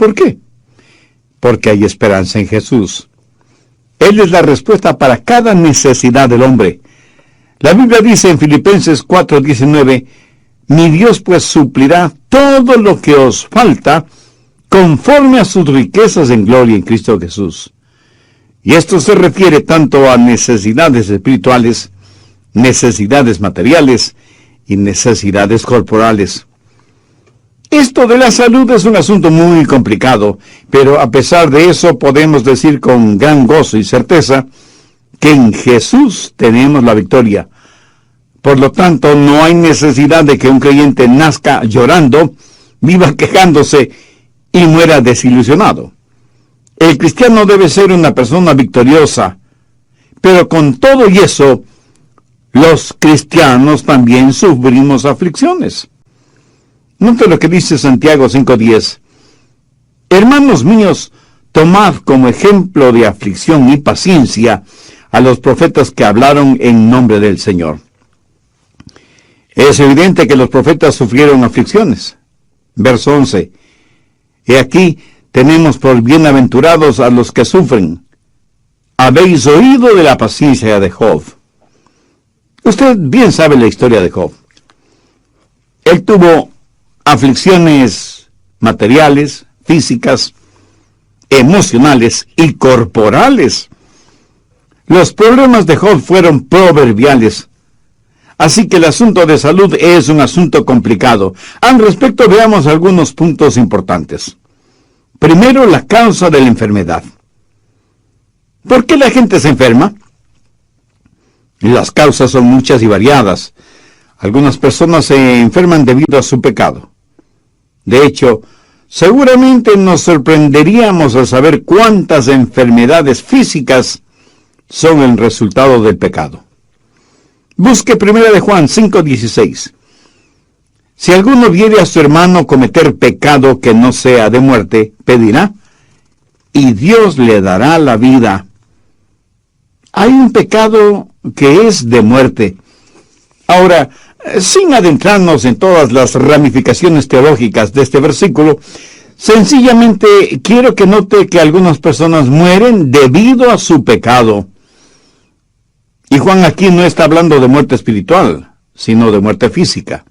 ¿Por qué? Porque hay esperanza en Jesús. Él es la respuesta para cada necesidad del hombre. La Biblia dice en Filipenses 4:19, mi Dios pues suplirá todo lo que os falta conforme a sus riquezas en gloria en Cristo Jesús. Y esto se refiere tanto a necesidades espirituales, necesidades materiales y necesidades corporales. Esto de la salud es un asunto muy complicado, pero a pesar de eso podemos decir con gran gozo y certeza que en Jesús tenemos la victoria. Por lo tanto, no hay necesidad de que un creyente nazca llorando, viva quejándose y muera desilusionado. El cristiano debe ser una persona victoriosa, pero con todo y eso, los cristianos también sufrimos aflicciones. Note lo que dice Santiago 5:10. Hermanos míos, tomad como ejemplo de aflicción y paciencia a los profetas que hablaron en nombre del Señor. Es evidente que los profetas sufrieron aflicciones. Verso 11. He aquí tenemos por bienaventurados a los que sufren. Habéis oído de la paciencia de Job. Usted bien sabe la historia de Job. Él tuvo aflicciones materiales, físicas, emocionales y corporales. Los problemas de Job fueron proverbiales. Así que el asunto de salud es un asunto complicado. Al respecto, veamos algunos puntos importantes. Primero, la causa de la enfermedad. ¿Por qué la gente se enferma? Las causas son muchas y variadas. Algunas personas se enferman debido a su pecado. De hecho, seguramente nos sorprenderíamos al saber cuántas enfermedades físicas son el resultado del pecado. Busque 1 de Juan 5:16. Si alguno viere a su hermano cometer pecado que no sea de muerte, pedirá, y Dios le dará la vida. Hay un pecado que es de muerte. Ahora, sin adentrarnos en todas las ramificaciones teológicas de este versículo, sencillamente quiero que note que algunas personas mueren debido a su pecado. Y Juan aquí no está hablando de muerte espiritual, sino de muerte física.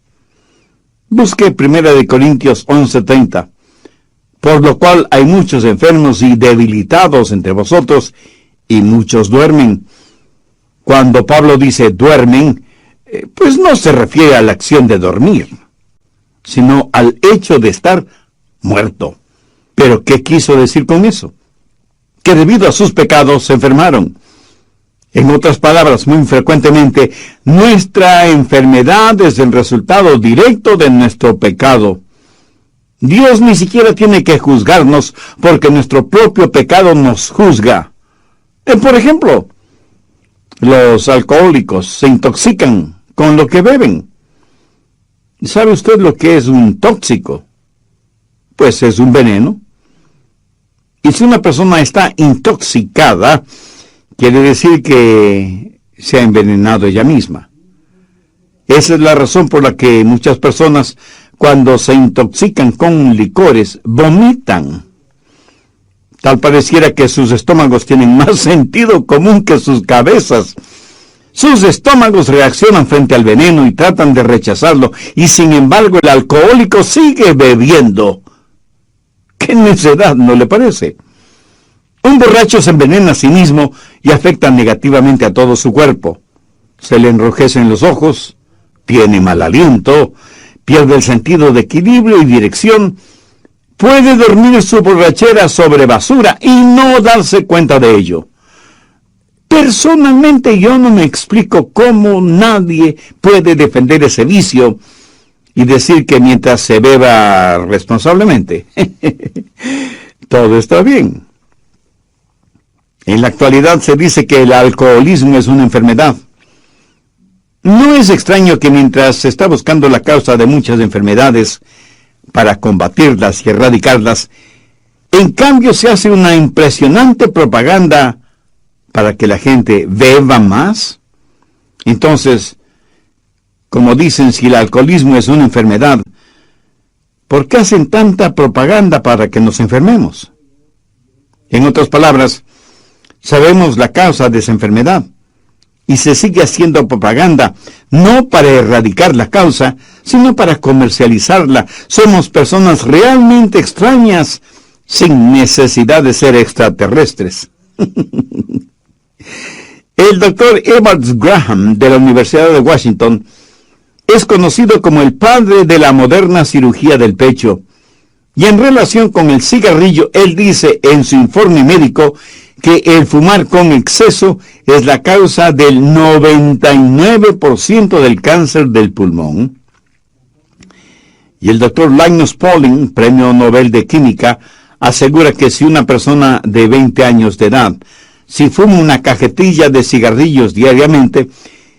Busque 1 Corintios 11:30. Por lo cual hay muchos enfermos y debilitados entre vosotros, y muchos duermen. Cuando Pablo dice duermen, pues no se refiere a la acción de dormir, sino al hecho de estar muerto. ¿Pero qué quiso decir con eso? Que debido a sus pecados se enfermaron. En otras palabras, muy frecuentemente, nuestra enfermedad es el resultado directo de nuestro pecado. Dios ni siquiera tiene que juzgarnos porque nuestro propio pecado nos juzga. Por ejemplo, los alcohólicos se intoxican con lo que beben. ¿Sabe usted lo que es un tóxico? Pues es un veneno. Y si una persona está intoxicada, quiere decir que se ha envenenado ella misma. Esa es la razón por la que muchas personas, cuando se intoxican con licores, vomitan. Tal pareciera que sus estómagos tienen más sentido común que sus cabezas. Sus estómagos reaccionan frente al veneno y tratan de rechazarlo, y sin embargo el alcohólico sigue bebiendo. ¡Qué necedad! ¿No le parece? Un borracho se envenena a sí mismo y afecta negativamente a todo su cuerpo. Se le enrojecen los ojos, tiene mal aliento, pierde el sentido de equilibrio y dirección, puede dormir en su borrachera sobre basura y no darse cuenta de ello. Personalmente yo no me explico cómo nadie puede defender ese vicio y decir que mientras se beba responsablemente, todo está bien. En la actualidad se dice que el alcoholismo es una enfermedad. No es extraño que mientras se está buscando la causa de muchas enfermedades para combatirlas y erradicarlas, en cambio se hace una impresionante propaganda para que la gente beba más. Entonces, como dicen, si el alcoholismo es una enfermedad, ¿por qué hacen tanta propaganda para que nos enfermemos? En otras palabras, sabemos la causa de esa enfermedad y se sigue haciendo propaganda, no para erradicar la causa, sino para comercializarla. Somos personas realmente extrañas, sin necesidad de ser extraterrestres. El doctor Evans Graham, de la Universidad de Washington, es conocido como el padre de la moderna cirugía del pecho. Y en relación con el cigarrillo, él dice en su informe médico que el fumar con exceso es la causa del 99% del cáncer del pulmón. Y el doctor Linus Pauling, premio Nobel de Química, asegura que si una persona de 20 años de edad, si fuma una cajetilla de cigarrillos diariamente,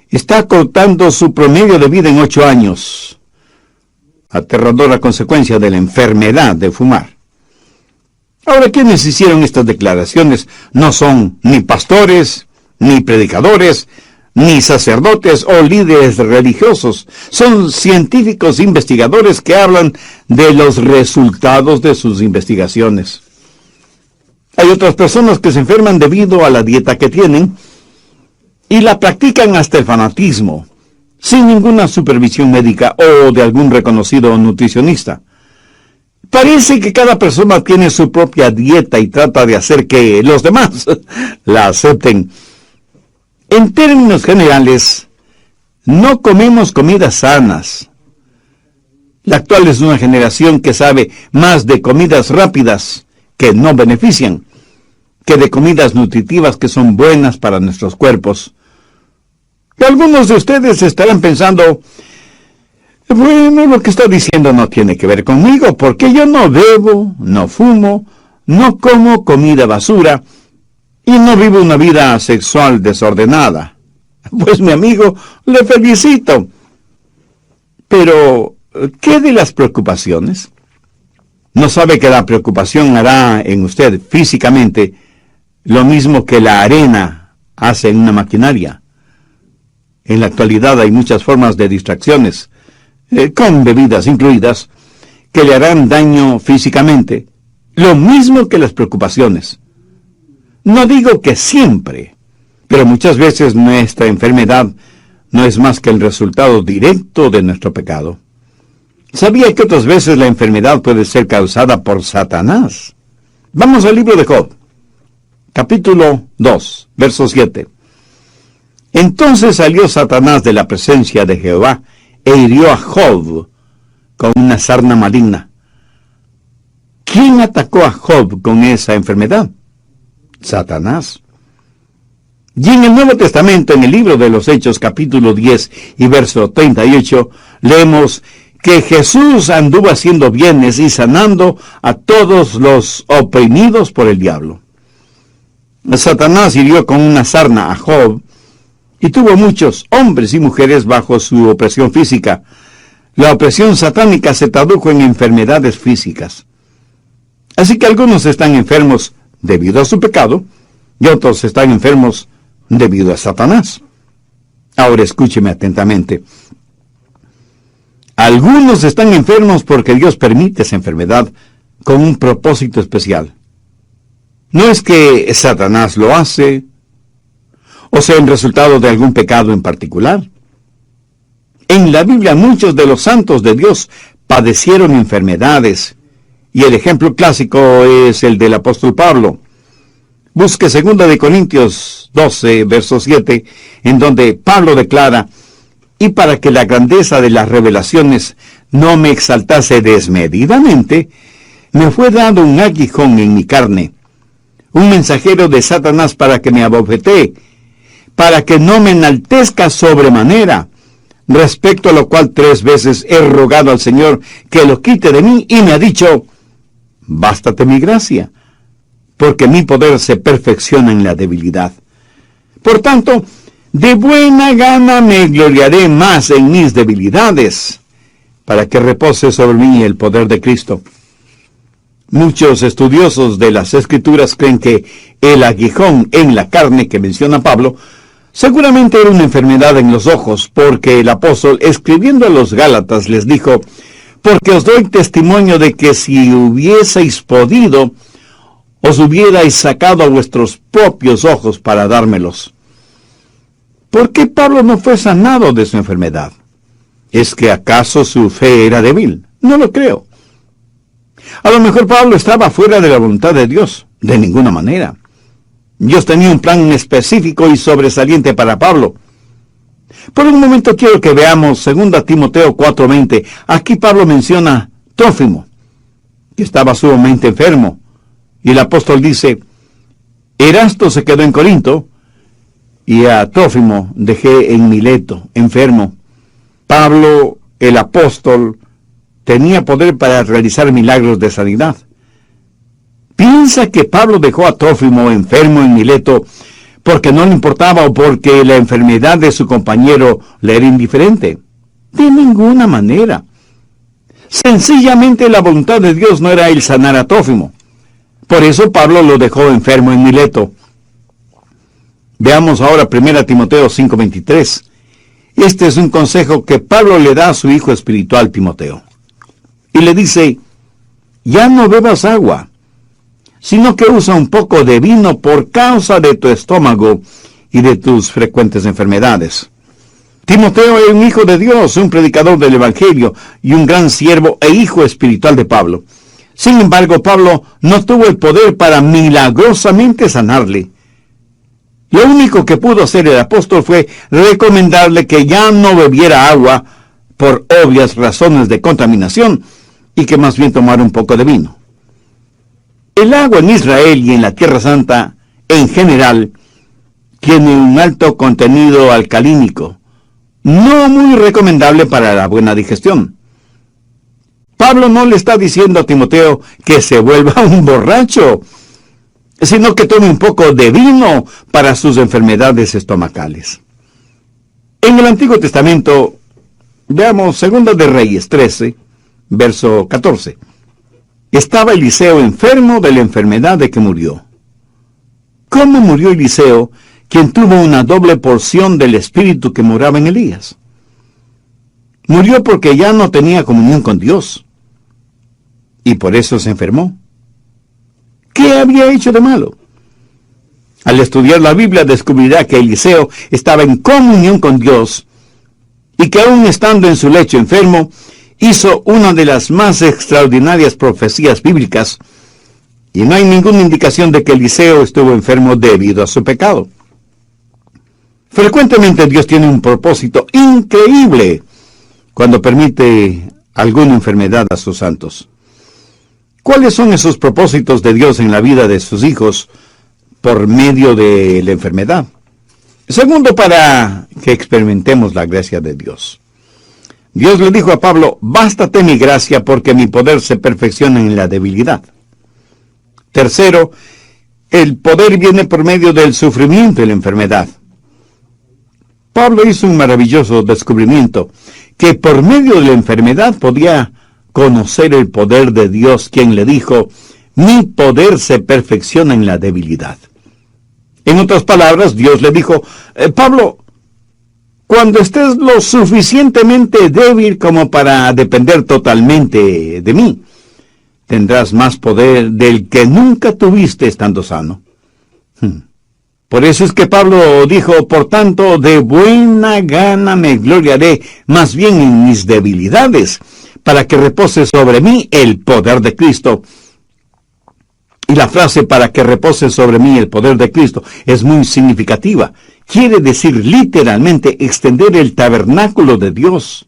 está cortando su promedio de vida en 8 años. Aterradora consecuencia de la enfermedad de fumar. Ahora, quienes hicieron estas declaraciones no son ni pastores, ni predicadores, ni sacerdotes o líderes religiosos. Son científicos investigadores que hablan de los resultados de sus investigaciones. Hay otras personas que se enferman debido a la dieta que tienen y la practican hasta el fanatismo, sin ninguna supervisión médica o de algún reconocido nutricionista. Parece que cada persona tiene su propia dieta y trata de hacer que los demás la acepten. En términos generales, no comemos comidas sanas. La actual es una generación que sabe más de comidas rápidas que no benefician, que de comidas nutritivas que son buenas para nuestros cuerpos. Y algunos de ustedes estarán pensando, bueno, lo que está diciendo no tiene que ver conmigo, porque yo no bebo, no fumo, no como comida basura y no vivo una vida sexual desordenada. Pues mi amigo, le felicito. Pero, ¿qué de las preocupaciones? ¿No sabe que la preocupación hará en usted físicamente lo mismo que la arena hace en una maquinaria? En la actualidad hay muchas formas de distracciones, con bebidas incluidas, que le harán daño físicamente, lo mismo que las preocupaciones. No digo que siempre, pero muchas veces nuestra enfermedad no es más que el resultado directo de nuestro pecado. ¿Sabía que otras veces la enfermedad puede ser causada por Satanás? Vamos al libro de Job, capítulo 2, verso 7. Entonces salió Satanás de la presencia de Jehová e hirió a Job con una sarna maligna. ¿Quién atacó a Job con esa enfermedad? Satanás. Y en el Nuevo Testamento, en el libro de los Hechos, capítulo 10 y verso 38, leemos que Jesús anduvo haciendo bienes y sanando a todos los oprimidos por el diablo. Satanás hirió con una sarna a Job y tuvo muchos hombres y mujeres bajo su opresión física. La opresión satánica se tradujo en enfermedades físicas. Así que algunos están enfermos debido a su pecado y otros están enfermos debido a Satanás. Ahora escúcheme atentamente. Algunos están enfermos porque Dios permite esa enfermedad con un propósito especial. No es que Satanás lo hace, o sea, el resultado de algún pecado en particular. En la Biblia muchos de los santos de Dios padecieron enfermedades, y el ejemplo clásico es el del apóstol Pablo. Busque 2 Corintios 12, verso 7, en donde Pablo declara: y para que la grandeza de las revelaciones no me exaltase desmedidamente, me fue dado un aguijón en mi carne, un mensajero de Satanás para que me abofetee, para que no me enaltezca sobremanera, respecto a lo cual 3 veces he rogado al Señor que lo quite de mí, y me ha dicho: bástate mi gracia, porque mi poder se perfecciona en la debilidad. Por tanto, de buena gana me gloriaré más en mis debilidades, para que repose sobre mí el poder de Cristo. Muchos estudiosos de las Escrituras creen que el aguijón en la carne que menciona Pablo seguramente era una enfermedad en los ojos, porque el apóstol, escribiendo a los Gálatas, les dijo: porque os doy testimonio de que si hubieseis podido, os hubierais sacado a vuestros propios ojos para dármelos. ¿Por qué Pablo no fue sanado de su enfermedad? ¿Es que acaso su fe era débil? No lo creo. A lo mejor Pablo estaba fuera de la voluntad de Dios. De ninguna manera. Dios tenía un plan específico y sobresaliente para Pablo. Por un momento quiero que veamos 2 Timoteo 4:20. Aquí Pablo menciona a Trófimo, que estaba sumamente enfermo. Y el apóstol dice, Erasto se quedó en Corinto, y a Trófimo dejé en Mileto, enfermo. Pablo, el apóstol, tenía poder para realizar milagros de sanidad. ¿Piensa que Pablo dejó a Trófimo enfermo en Mileto porque no le importaba o porque la enfermedad de su compañero le era indiferente? De ninguna manera. Sencillamente la voluntad de Dios no era el sanar a Trófimo. Por eso Pablo lo dejó enfermo en Mileto. Veamos ahora 1 Timoteo 5:23. Este es un consejo que Pablo le da a su hijo espiritual Timoteo. Y le dice, ya no bebas agua, sino que usa un poco de vino por causa de tu estómago y de tus frecuentes enfermedades. Timoteo es un hijo de Dios, un predicador del Evangelio y un gran siervo e hijo espiritual de Pablo. Sin embargo, Pablo no tuvo el poder para milagrosamente sanarle. Lo único que pudo hacer el apóstol fue recomendarle que ya no bebiera agua por obvias razones de contaminación y que más bien tomara un poco de vino. El agua en Israel y en la Tierra Santa, en general, tiene un alto contenido alcalínico, no muy recomendable para la buena digestión. Pablo no le está diciendo a Timoteo que se vuelva un borracho, sino que tome un poco de vino para sus enfermedades estomacales. En el Antiguo Testamento, veamos 2 de Reyes 13, verso 14. Estaba Eliseo enfermo de la enfermedad de que murió. ¿Cómo murió Eliseo, quien tuvo una doble porción del espíritu que moraba en Elías? Murió porque ya no tenía comunión con Dios. Y por eso se enfermó. ¿Qué había hecho de malo? Al estudiar la Biblia descubrirá que Eliseo estaba en comunión con Dios y que aún estando en su lecho enfermo, hizo una de las más extraordinarias profecías bíblicas, y no hay ninguna indicación de que Eliseo estuvo enfermo debido a su pecado. Frecuentemente Dios tiene un propósito increíble cuando permite alguna enfermedad a sus santos. ¿Cuáles son esos propósitos de Dios en la vida de sus hijos por medio de la enfermedad? Segundo, para que experimentemos la gracia de Dios. Dios le dijo a Pablo, bástate mi gracia porque mi poder se perfecciona en la debilidad. Tercero, el poder viene por medio del sufrimiento y la enfermedad. Pablo hizo un maravilloso descubrimiento, que por medio de la enfermedad podía conocer el poder de Dios, quien le dijo, mi poder se perfecciona en la debilidad. En otras palabras, Dios le dijo, Pablo, cuando estés lo suficientemente débil como para depender totalmente de mí, tendrás más poder del que nunca tuviste estando sano. Por eso es que Pablo dijo, por tanto, de buena gana me gloriaré, más bien en mis debilidades, para que repose sobre mí el poder de Cristo. Y la frase para que repose sobre mí el poder de Cristo es muy significativa. Quiere decir literalmente extender el tabernáculo de Dios.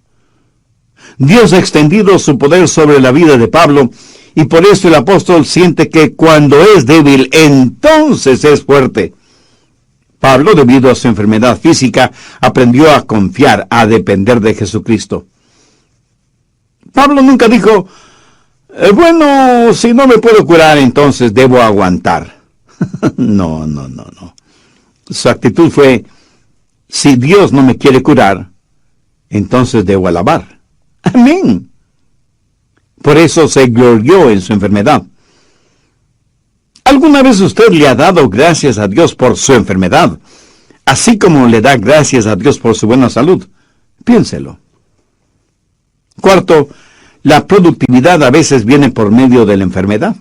Dios ha extendido su poder sobre la vida de Pablo, y por eso el apóstol siente que cuando es débil, entonces es fuerte. Pablo, debido a su enfermedad física, aprendió a confiar, a depender de Jesucristo. Pablo nunca dijo, bueno, si no me puedo curar, entonces debo aguantar. No. Su actitud fue, si Dios no me quiere curar, entonces debo alabar. Amén. Por eso se glorió en su enfermedad. ¿Alguna vez usted le ha dado gracias a Dios por su enfermedad, así como le da gracias a Dios por su buena salud? Piénselo. Cuarto, la productividad a veces viene por medio de la enfermedad.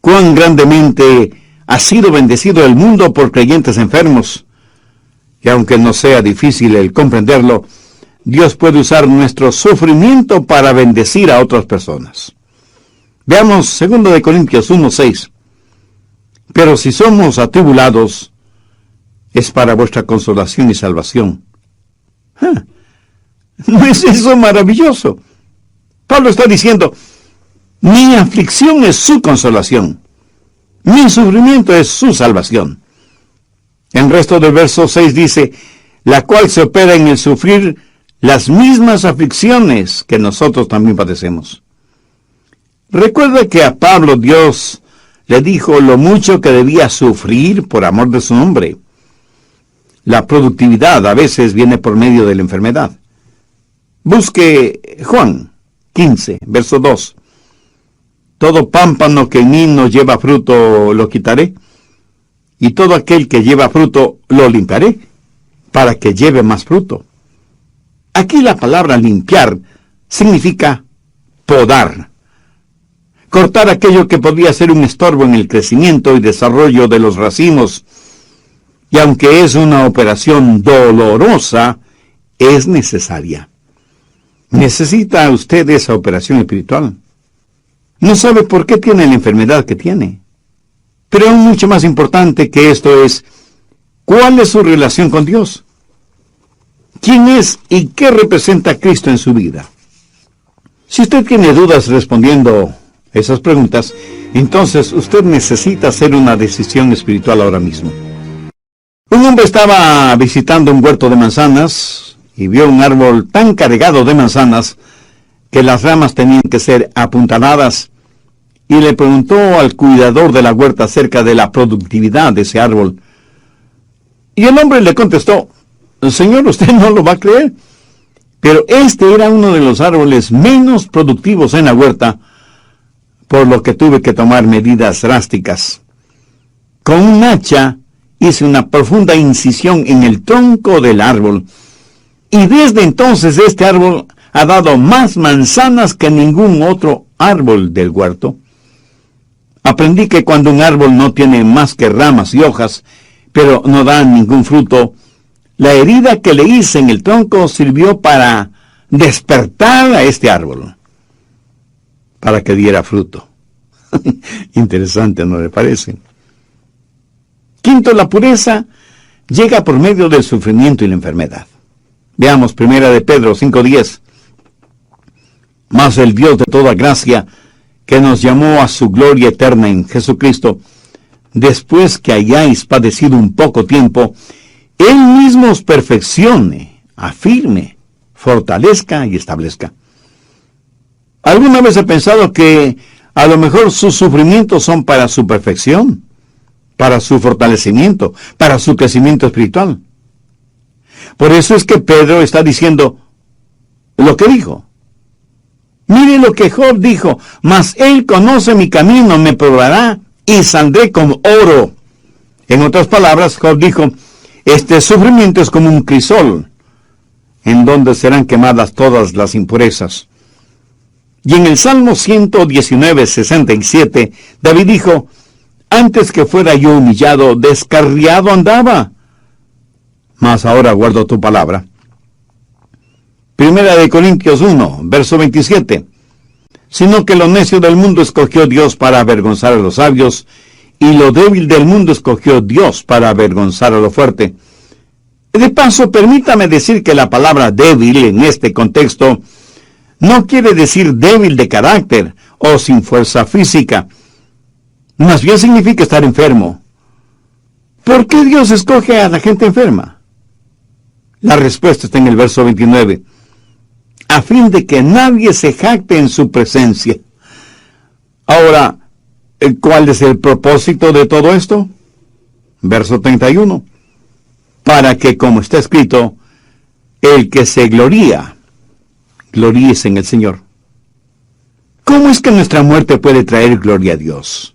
Cuán grandemente ha sido bendecido el mundo por creyentes enfermos. Y aunque no sea difícil el comprenderlo, Dios puede usar nuestro sufrimiento para bendecir a otras personas. Veamos 2 Corintios 1:6. Pero si somos atribulados, es para vuestra consolación y salvación. ¿No es eso maravilloso? Pablo está diciendo, mi aflicción es su consolación, mi sufrimiento es su salvación. El resto del verso 6 dice, la cual se opera en el sufrir las mismas aflicciones que nosotros también padecemos. Recuerda que a Pablo Dios le dijo lo mucho que debía sufrir por amor de su nombre. La productividad a veces viene por medio de la enfermedad. Busque Juan 15, verso 2. Todo pámpano que en mí no lleva fruto lo quitaré, y todo aquel que lleva fruto lo limpiaré, para que lleve más fruto. Aquí la palabra limpiar significa podar. Cortar aquello que podía ser un estorbo en el crecimiento y desarrollo de los racimos. Y aunque es una operación dolorosa, es necesaria. ¿Necesita usted esa operación espiritual? No sabe por qué tiene la enfermedad que tiene. Pero aún mucho más importante que esto es, ¿cuál es su relación con Dios? ¿Quién es y qué representa Cristo en su vida? Si usted tiene dudas respondiendo esas preguntas, entonces usted necesita hacer una decisión espiritual ahora mismo. Un hombre estaba visitando un huerto de manzanas y vio un árbol tan cargado de manzanas que las ramas tenían que ser apuntaladas, y le preguntó al cuidador de la huerta acerca de la productividad de ese árbol. Y el hombre le contestó, Señor, usted no lo va a creer, pero este era uno de los árboles menos productivos en la huerta, por lo que tuve que tomar medidas drásticas. Con un hacha hice una profunda incisión en el tronco del árbol, y desde entonces este árbol ha dado más manzanas que ningún otro árbol del huerto. Aprendí que cuando un árbol no tiene más que ramas y hojas, pero no da ningún fruto, la herida que le hice en el tronco sirvió para despertar a este árbol, para que diera fruto. Interesante, ¿no le parece? Quinto, la pureza llega por medio del sufrimiento y la enfermedad. Veamos 1 de Pedro 5:10. Mas el Dios de toda gracia, que nos llamó a su gloria eterna en Jesucristo, después que hayáis padecido un poco tiempo, Él mismo os perfeccione, afirme, fortalezca y establezca. ¿Alguna vez he pensado que a lo mejor sus sufrimientos son para su perfección, para su fortalecimiento, para su crecimiento espiritual? Por eso es que Pedro está diciendo lo que dijo. Mire lo que Job dijo, mas él conoce mi camino, me probará y saldré como oro. En otras palabras, Job dijo, este sufrimiento es como un crisol, en donde serán quemadas todas las impurezas. Y en el Salmo 119:67, David dijo, antes que fuera yo humillado, descarriado andaba, mas ahora guardo tu palabra. 1 Corintios 1, verso 27. Sino que lo necio del mundo escogió Dios para avergonzar a los sabios, y lo débil del mundo escogió Dios para avergonzar a lo fuerte. De paso, permítame decir que la palabra débil en este contexto no quiere decir débil de carácter o sin fuerza física. Más bien significa estar enfermo. ¿Por qué Dios escoge a la gente enferma? La respuesta está en el verso 29. A fin de que nadie se jacte en su presencia. Ahora, ¿cuál es el propósito de todo esto? Verso 31. Para que, como está escrito, el que se gloríe en el Señor. ¿Cómo es que nuestra muerte puede traer gloria a Dios?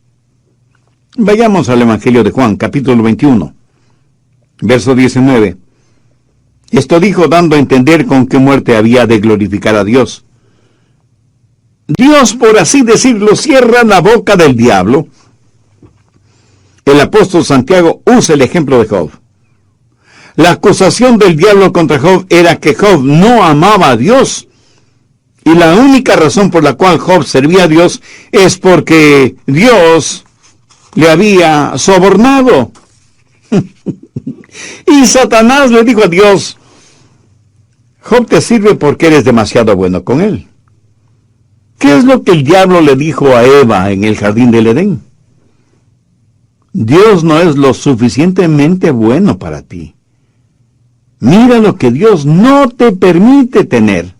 Vayamos al Evangelio de Juan, capítulo 21, verso 19. Esto dijo dando a entender con qué muerte había de glorificar a Dios. Dios, por así decirlo, cierra la boca del diablo. El apóstol Santiago usa el ejemplo de Job. La acusación del diablo contra Job era que Job no amaba a Dios. Y la única razón por la cual Job servía a Dios es porque Dios le había sobornado. Y Satanás le dijo a Dios: Job te sirve porque eres demasiado bueno con él. ¿Qué es lo que el diablo le dijo a Eva en el jardín del Edén? Dios no es lo suficientemente bueno para ti. Mira lo que Dios no te permite tener.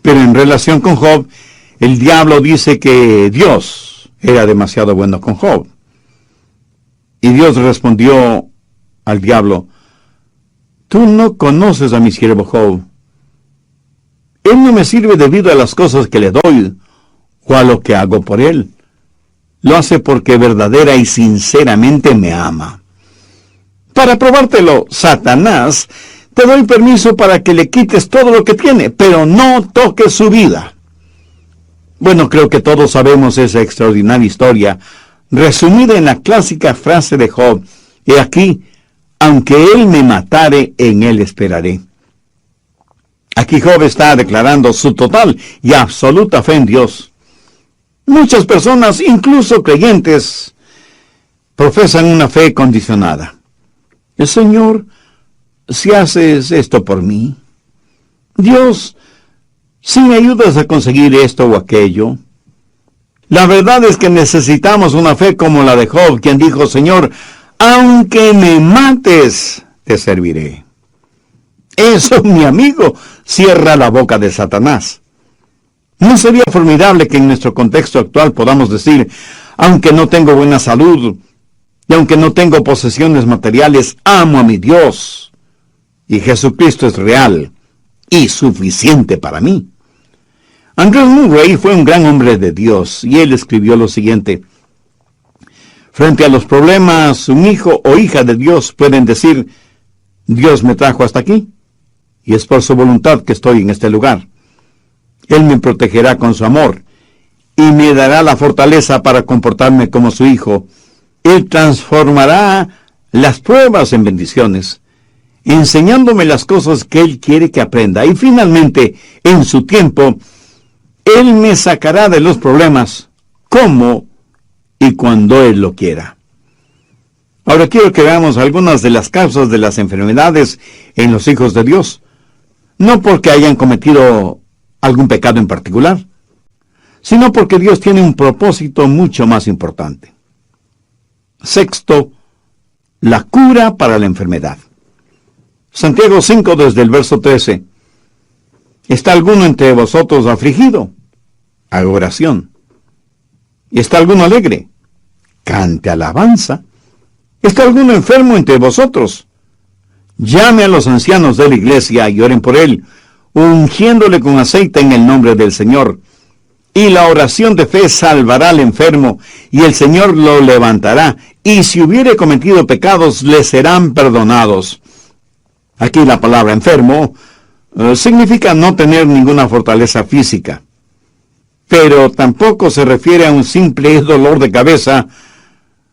Pero en relación con Job, el diablo dice que Dios era demasiado bueno con Job. Y Dios respondió al diablo: tú no conoces a mi siervo Job. Él no me sirve debido a las cosas que le doy o a lo que hago por él. Lo hace porque verdadera y sinceramente me ama. Para probártelo, Satanás, te doy permiso para que le quites todo lo que tiene, pero no toques su vida. Bueno, creo que todos sabemos esa extraordinaria historia, resumida en la clásica frase de Job: he aquí, aunque él me matare, en él esperaré. Aquí Job está declarando su total y absoluta fe en Dios. Muchas personas, incluso creyentes, profesan una fe condicionada. Señor, si haces esto por mí, Dios, si me ayudas a conseguir esto o aquello. La verdad es que necesitamos una fe como la de Job, quien dijo: Señor, aunque me mates, te serviré. Eso, mi amigo, cierra la boca de Satanás. ¿No sería formidable que en nuestro contexto actual podamos decir: aunque no tengo buena salud, y aunque no tengo posesiones materiales, amo a mi Dios, y Jesucristo es real y suficiente para mí? Andrew Murray fue un gran hombre de Dios, y él escribió lo siguiente: frente a los problemas, un hijo o hija de Dios pueden decir: Dios me trajo hasta aquí, y es por su voluntad que estoy en este lugar. Él me protegerá con su amor, y me dará la fortaleza para comportarme como su hijo. Él transformará las pruebas en bendiciones, enseñándome las cosas que Él quiere que aprenda. Y finalmente, en su tiempo, Él me sacará de los problemas, como y cuando Él lo quiera. Ahora quiero que veamos algunas de las causas de las enfermedades en los hijos de Dios. No porque hayan cometido algún pecado en particular, sino porque Dios tiene un propósito mucho más importante. Sexto, la cura para la enfermedad. Santiago 5, desde el verso 13. ¿Está alguno entre vosotros afligido? Haga oración. ¿Y está alguno alegre? Cante alabanza. ¿Está alguno enfermo entre vosotros? Llame a los ancianos de la iglesia y oren por él, ungiéndole con aceite en el nombre del Señor. Y la oración de fe salvará al enfermo, y el Señor lo levantará, y si hubiere cometido pecados, le serán perdonados. Aquí la palabra enfermo significa no tener ninguna fortaleza física, pero tampoco se refiere a un simple dolor de cabeza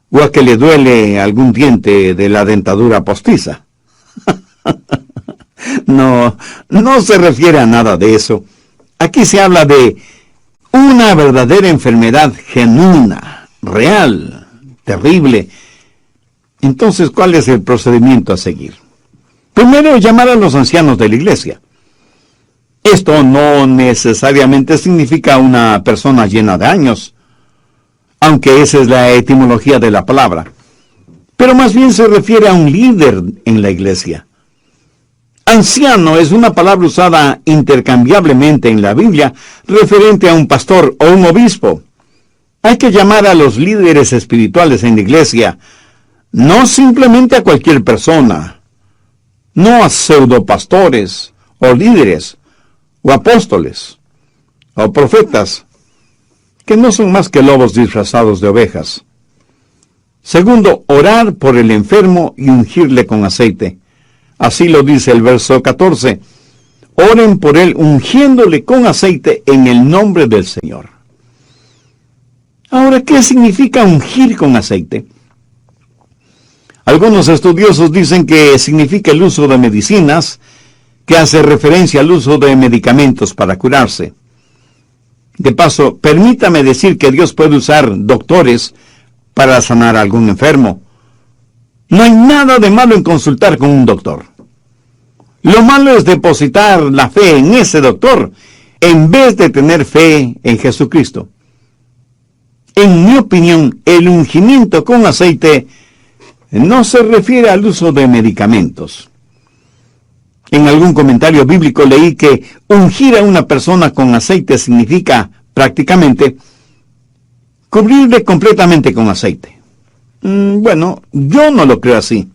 o a que le duele algún diente de la dentadura postiza. No se refiere a nada de eso. Aquí se habla de una verdadera enfermedad genuina, real, terrible. Entonces, ¿cuál es el procedimiento a seguir? Primero, llamar a los ancianos de la iglesia. Esto no necesariamente significa una persona llena de años, aunque esa es la etimología de la palabra, pero más bien se refiere a un líder en la iglesia. Anciano es una palabra usada intercambiablemente en la Biblia referente a un pastor o un obispo. Hay que llamar a los líderes espirituales en la iglesia, no simplemente a cualquier persona, no a pseudopastores o líderes o apóstoles o profetas, que no son más que lobos disfrazados de ovejas. Segundo, orar por el enfermo y ungirle con aceite. Así lo dice el verso 14. oren por él ungiéndole con aceite en el nombre del Señor. Ahora, ¿qué significa ungir con aceite? Algunos estudiosos dicen que significa el uso de medicinas, que hace referencia al uso de medicamentos para curarse. De paso, permítame decir que Dios puede usar doctores para sanar a algún enfermo. No hay nada de malo en consultar con un doctor. Lo malo es depositar la fe en ese doctor en vez de tener fe en Jesucristo. En mi opinión, el ungimiento con aceite no se refiere al uso de medicamentos. En algún comentario bíblico leí que ungir a una persona con aceite significa prácticamente cubrirle completamente con aceite. Bueno, yo no lo creo así.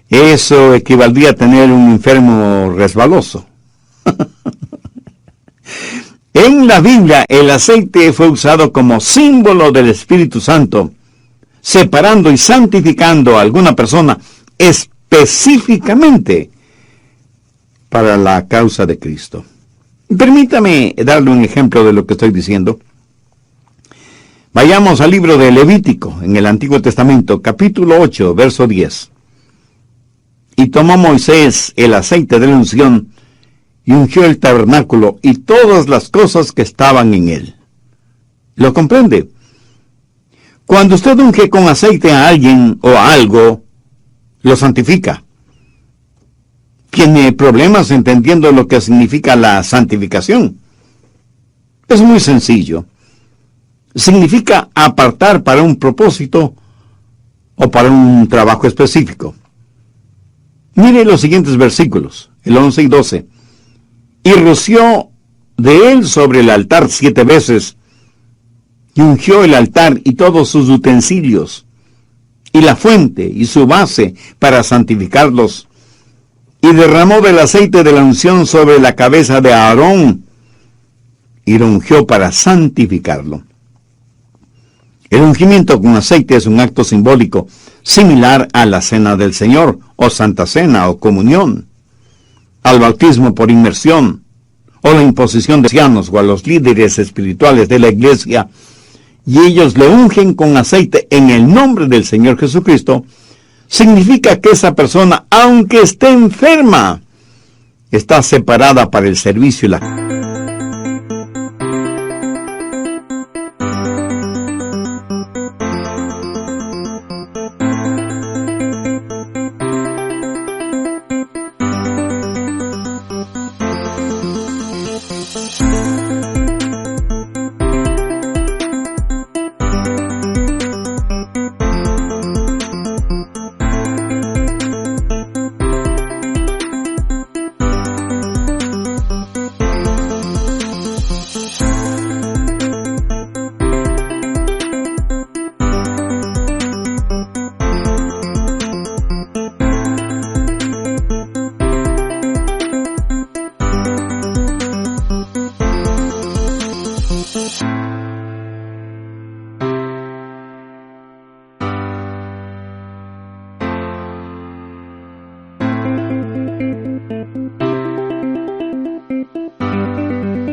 Eso equivaldría a tener un enfermo resbaloso. En la Biblia, el aceite fue usado como símbolo del Espíritu Santo, separando y santificando a alguna persona específicamente para la causa de Cristo. Permítame darle un ejemplo de lo que estoy diciendo. Vayamos al libro de Levítico, en el Antiguo Testamento, capítulo 8, verso 10. Y tomó Moisés el aceite de la unción, y ungió el tabernáculo y todas las cosas que estaban en él. ¿Lo comprende? Cuando usted unge con aceite a alguien o a algo, lo santifica. ¿Tiene problemas entendiendo lo que significa la santificación? Es muy sencillo. Significa apartar para un propósito o para un trabajo específico. Mire los siguientes versículos, el 11 y 12. Y roció de él sobre el altar 7 veces, y ungió el altar y todos sus utensilios, y la fuente y su base para santificarlos, y derramó del aceite de la unción sobre la cabeza de Aarón, y lo ungió para santificarlo. El ungimiento con aceite es un acto simbólico, similar a la Cena del Señor, o Santa Cena, o Comunión, al bautismo por inmersión, o la imposición de ancianos, o a los líderes espirituales de la iglesia, y ellos le ungen con aceite en el nombre del Señor Jesucristo, significa que esa persona, aunque esté enferma, está separada para el servicio y la...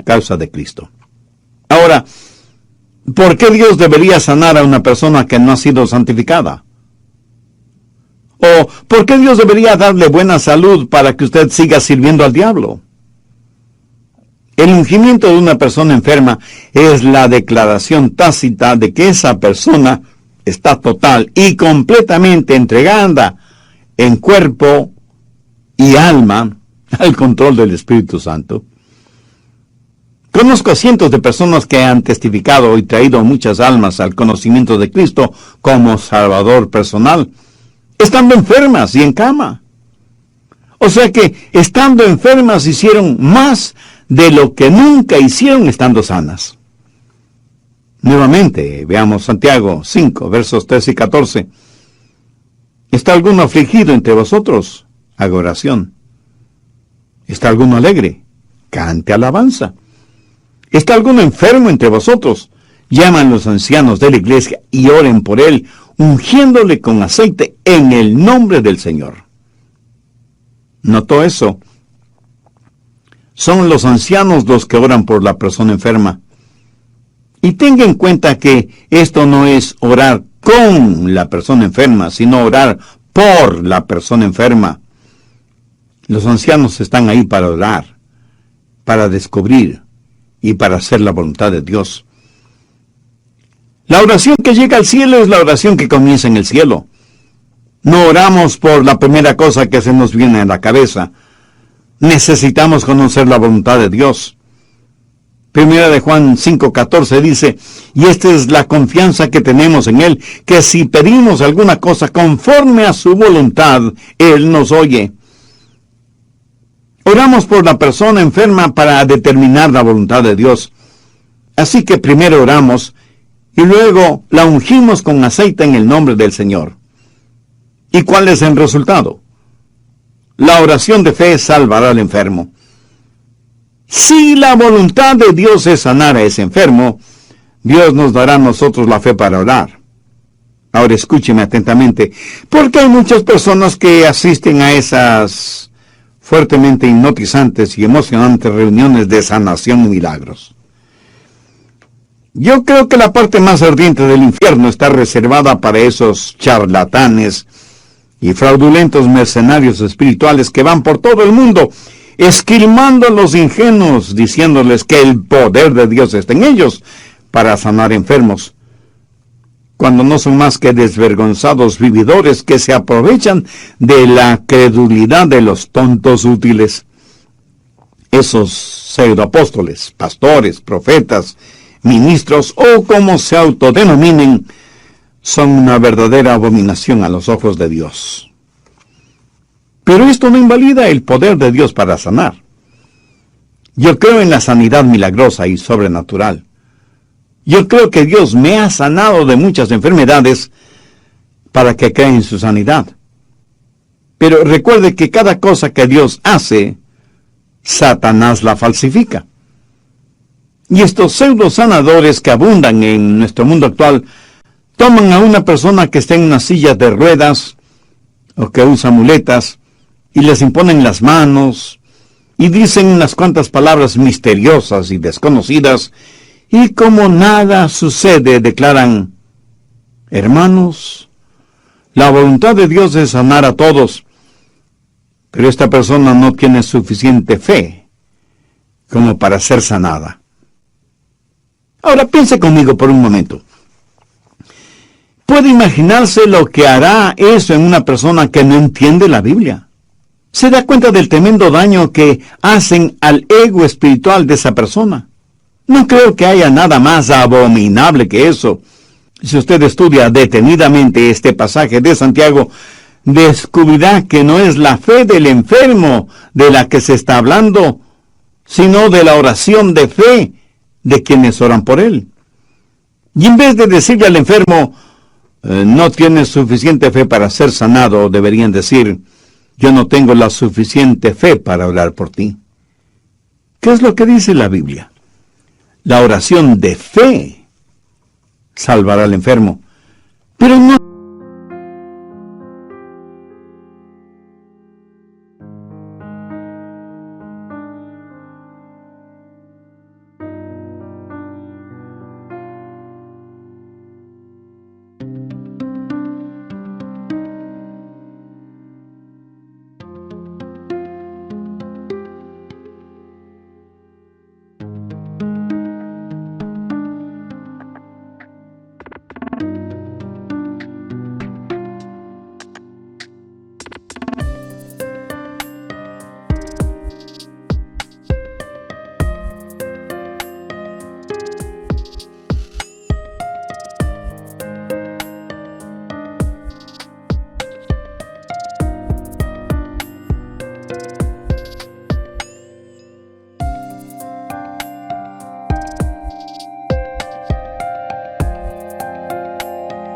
causa de Cristo. Ahora, ¿por qué Dios debería sanar a una persona que no ha sido santificada? ¿O por qué Dios debería darle buena salud para que usted siga sirviendo al diablo? El ungimiento de una persona enferma es la declaración tácita de que esa persona está total y completamente entregada en cuerpo y alma al control del Espíritu Santo. Conozco a cientos de personas que han testificado y traído muchas almas al conocimiento de Cristo como Salvador personal, estando enfermas y en cama. O sea que, estando enfermas, hicieron más de lo que nunca hicieron estando sanas. Nuevamente, veamos Santiago 5, versos 13 y 14. ¿Está alguno afligido entre vosotros? Haga oración. ¿Está alguno alegre? Cante alabanza. ¿Está alguno enfermo entre vosotros? Llaman los ancianos de la iglesia y oren por él, ungiéndole con aceite en el nombre del Señor. ¿Notó eso? son los ancianos los que oran por la persona enferma. Y tenga en cuenta que esto no es orar con la persona enferma, sino orar por la persona enferma. Los ancianos están ahí para orar, para descubrir y para hacer la voluntad de Dios. La oración que llega al cielo es la oración que comienza en el cielo. No oramos por la primera cosa que se nos viene a la cabeza. Necesitamos conocer la voluntad de Dios. Primera de Juan 5:14 dice, y esta es la confianza que tenemos en Él, que si pedimos alguna cosa conforme a su voluntad, Él nos oye. Oramos por la persona enferma para determinar la voluntad de Dios. Así que primero oramos y luego la ungimos con aceite en el nombre del Señor. ¿Y cuál es el resultado? La oración de fe salvará al enfermo. Si la voluntad de Dios es sanar a ese enfermo, Dios nos dará a nosotros la fe para orar. Ahora escúcheme atentamente, porque hay muchas personas que asisten a esas fuertemente hipnotizantes y emocionantes reuniones de sanación y milagros. Yo creo que la parte más ardiente del infierno está reservada para esos charlatanes y fraudulentos mercenarios espirituales que van por todo el mundo esquilmando a los ingenuos, diciéndoles que el poder de Dios está en ellos para sanar enfermos, cuando no son más que desvergonzados vividores que se aprovechan de la credulidad de los tontos útiles. Esos pseudoapóstoles, pastores, profetas, ministros o como se autodenominen, son una verdadera abominación a los ojos de Dios. Pero esto no invalida el poder de Dios para sanar. Yo creo en la sanidad milagrosa y sobrenatural. Yo creo que Dios me ha sanado de muchas enfermedades para que crea en su sanidad. Pero recuerde que cada cosa que Dios hace, Satanás la falsifica. Y estos pseudo sanadores que abundan en nuestro mundo actual toman a una persona que está en una silla de ruedas o que usa muletas y les imponen las manos y dicen unas cuantas palabras misteriosas y desconocidas y como nada sucede declaran: hermanos, la voluntad de Dios es sanar a todos, pero esta persona no tiene suficiente fe como para ser sanada. Ahora piense conmigo por un momento. ¿Puede imaginarse lo que hará eso en una persona que no entiende la Biblia? ¿Se da cuenta del tremendo daño que hacen al ego espiritual de esa persona? No creo que haya nada más abominable que eso. Si usted estudia detenidamente este pasaje de Santiago, descubrirá que no es la fe del enfermo de la que se está hablando, sino de la oración de fe de quienes oran por él. Y en vez de decirle al enfermo, no tienes suficiente fe para ser sanado, deberían decir, yo no tengo la suficiente fe para orar por ti. ¿Qué es lo que dice la Biblia? La oración de fe salvará al enfermo, pero no.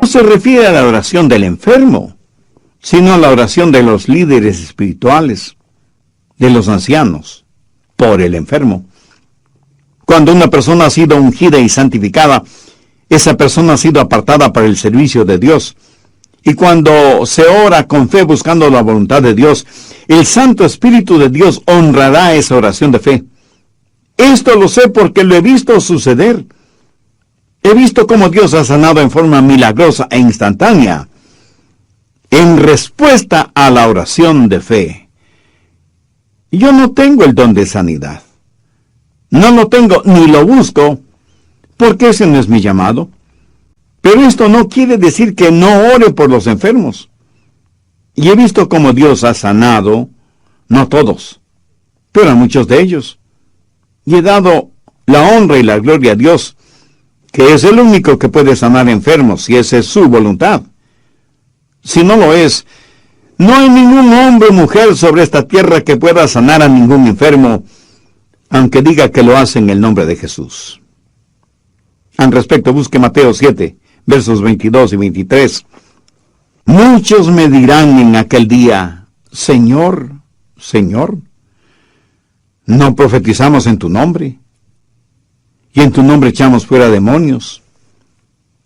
Se refiere a la oración del enfermo, sino a la oración de los líderes espirituales, de los ancianos, por el enfermo. Cuando una persona ha sido ungida y santificada, esa persona ha sido apartada para el servicio de Dios, Y cuando se ora con fe buscando la voluntad de Dios, el Santo Espíritu de Dios honrará esa oración de fe. Esto lo sé porque lo he visto suceder. He visto cómo Dios ha sanado en forma milagrosa e instantánea, en respuesta a la oración de fe. Yo no tengo el don de sanidad. No lo tengo ni lo busco, porque ese no es mi llamado. Pero esto no quiere decir que no ore por los enfermos. Y he visto cómo Dios ha sanado, no todos, pero a muchos de ellos. Y he dado la honra y la gloria a Dios, que es el único que puede sanar enfermos, si esa es su voluntad. Si no lo es, no hay ningún hombre o mujer sobre esta tierra que pueda sanar a ningún enfermo, aunque diga que lo hace en el nombre de Jesús. Al respecto, busque Mateo 7, versos 22 y 23. Muchos me dirán en aquel día, Señor, Señor, ¿no profetizamos en tu nombre? Y en tu nombre echamos fuera demonios.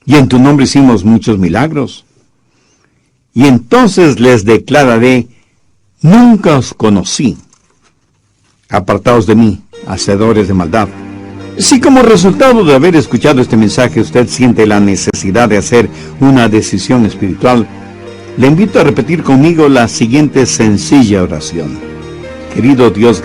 Y en tu nombre hicimos muchos milagros. Y entonces les declararé, nunca os conocí. Apartaos de mí, hacedores de maldad. Si como resultado de haber escuchado este mensaje usted siente la necesidad de hacer una decisión espiritual, le invito a repetir conmigo la siguiente sencilla oración. Querido Dios,